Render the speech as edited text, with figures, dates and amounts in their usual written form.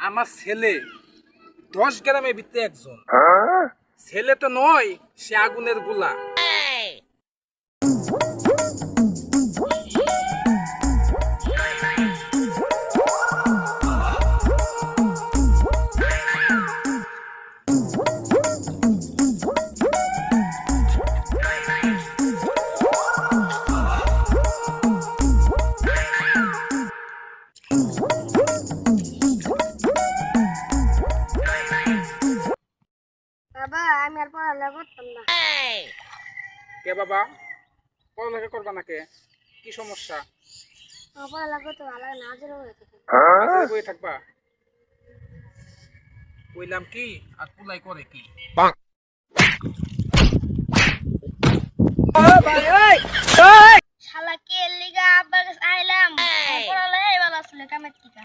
আমার ছেলে 10 গ্রামের ভিতরে একজন ছেলে তো নয়, সে আগুনের গোলা। বাবা আমি আর পড়ালেখা করতাম না। কে বাবা, পড়ালেখা করবা না কে? কি সমস্যা? আমার পড়ালেখা করতে ভালো লাগে না, হাজিরা হয়ে থাকে। হাজারে বই থাকবা? কইলাম কি আর পুলাই করে কি? শালা কে লিগা আব্বার কাছে আইলাম, পড়ালেখা ভালো আসলে কামের টিকা।